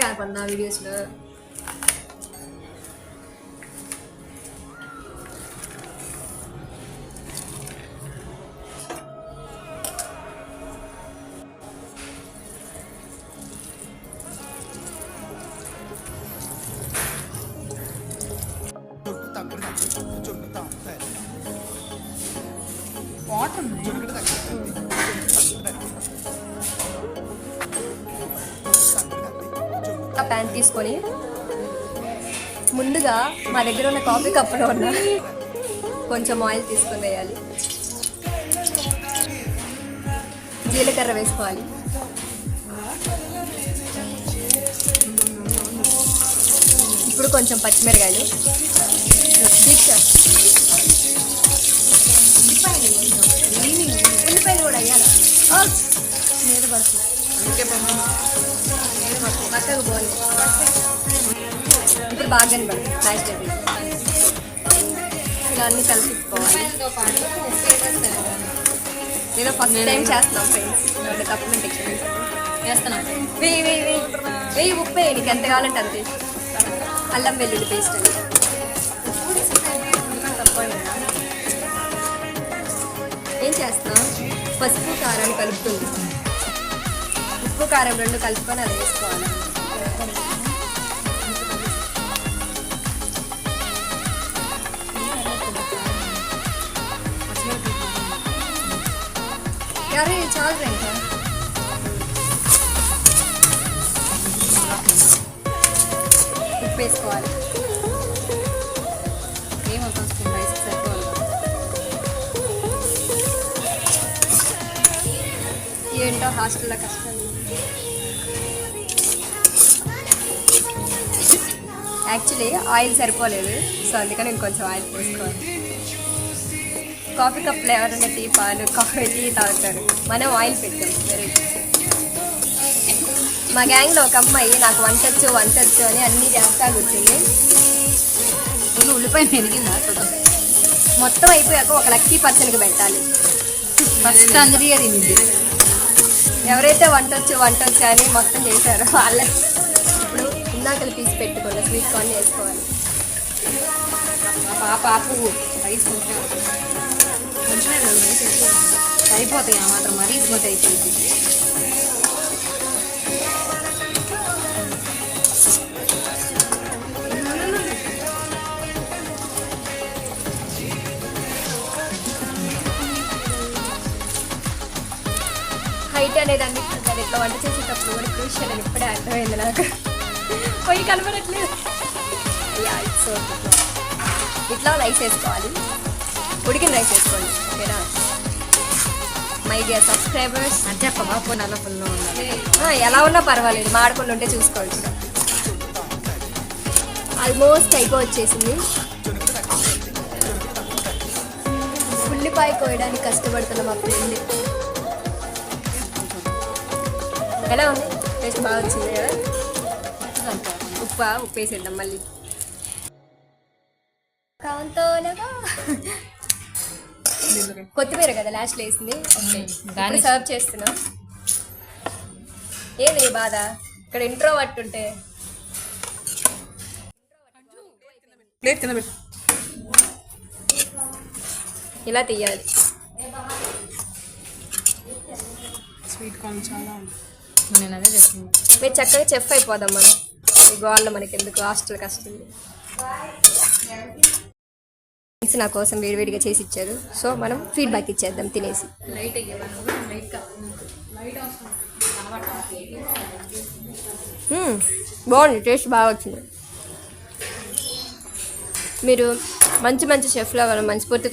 కాకుండా వీడియోస్లో ప్యాన్ తీసుకొని ముందుగా మా దగ్గర ఉన్న కాఫీ కప్పులో ఉన్న కొంచెం ఆయిల్ తీసుకొని వేయాలి. జీలకర్ర వేసుకోవాలి. ఇప్పుడు కొంచెం పచ్చిమిరకాయలు, ఉల్లిపాయలు కూడా వేయాలి. మీద పడుతుంది పక్కకు పోవాలి. ఇప్పుడు బాగా పడుతుంది లాస్ట్ ఇలా అన్నీ కలిసిపోవాలి. ఏదో ఫస్ట్ టైం చేస్తున్నాం ఫ్రెండ్స్, తప్పకుండా ఎక్స్పీరియన్స్ చేస్తున్నాం. వెయ్యి ఉప్పు వేయి, నీకు ఎంత కావాలంటే అంతే. అల్లం వెల్లుల్లి పేస్ట్ అని ఏం చేస్తాం, పసుపు కారాన్ని కలుపుతుంది. ఉప్పు కారం రెండు కలుపుకొని అది వేసుకోవాలి. అరే చాలు ఇంకా ఉప్పు వేసుకోవాలి. ఏమవుతుంది రైస్ సరిపోవాలి. ఏంటో హాస్టల్లో కష్టం. యాక్చువల్లీ ఆయిల్ సరిపోలేదు, సో అందుకని నేను కొంచెం ఆయిల్ పోసుకోవాలి. కాఫీ కప్లో ఎవరైనా టీ పాలు టీ తాగుతారు, మనం ఆయిల్ పెట్టాం. వెరీ మా గ్యాంగ్లో ఒక అమ్మాయి నాకు వంటొచ్చు అని అన్నీ చేస్తా కూర్చుంది. ఉల్లిపాయ పెరిగిందా మొత్తం అయిపోయాక ఒక లక్కీ పర్సన్కి పెట్టాలి. ఫస్ట్ అందరి తింది. ఎవరైతే వంటొచ్చు అని మొత్తం చేశారో వాళ్ళ ఇప్పుడు ఇందాకలు తీసి పెట్టుకోండి. స్వీట్ కార్న్ వేసుకోవాలి. పాపు రైస్ కొంచెం అయిపోతాయి. ఆ మాత్రం మరీ ఇసుమతి అయిపోయింది. హైట్ అనేది అన్నిటి కానీ ఇట్లా వంట చేసేటప్పుడు కూడా క్రూషియల్ అని ఇప్పుడే అర్థమైంది నాకు. పొయ్యి కనపడట్లేదు. ఇట్లా రైస్ వేసుకోవాలి. ఉడికిన రైస్ వేసుకోండి, ఓకేనా మై డియర్ సబ్స్క్రైబర్స్. చెప్పవా నల్ల ఫుల్లో ఉండాలి. ఎలా ఉన్నా పర్వాలేదు, మాడకుండా ఉంటే చూసుకోవచ్చు. ఆల్మోస్ట్ అయిపోవచ్చేసింది. ఉల్లిపాయ కోయడానికి కష్టపడుతున్న మా ఫ్రెండ్. ఎలా ఉంది? టేస్ట్ బాగా వచ్చింది కదా. ఉప్పు వేసేద్దాం మళ్ళీ. కాంతోనగా కొత్తిమీర కదా లాస్ట్లో వేసింది. దాన్ని సర్వ్ చేస్తున్నా. ఏది బాధ ఇక్కడ ఇంట్రో పట్టుంటే. ఇలా తీయాలి. స్వీట్ కార్న్ చాలా నేను అదే చేస్తుంది. మీరు చక్కగా చెఫ్ అయిపోదాం మనం. ఈ గోవాల్లో మనకి ఎందుకు హాస్టల్ కష్టం. నా కోసం వేడివేడిగా చేసి ఇచ్చారు, సో మనం ఫీడ్బ్యాక్ ఇచ్చేద్దాం తినేసి. బాగుంది, టేస్ట్ బాగా వచ్చింది. మీరు మంచి షెఫ్లో మనం మనస్ఫూర్తి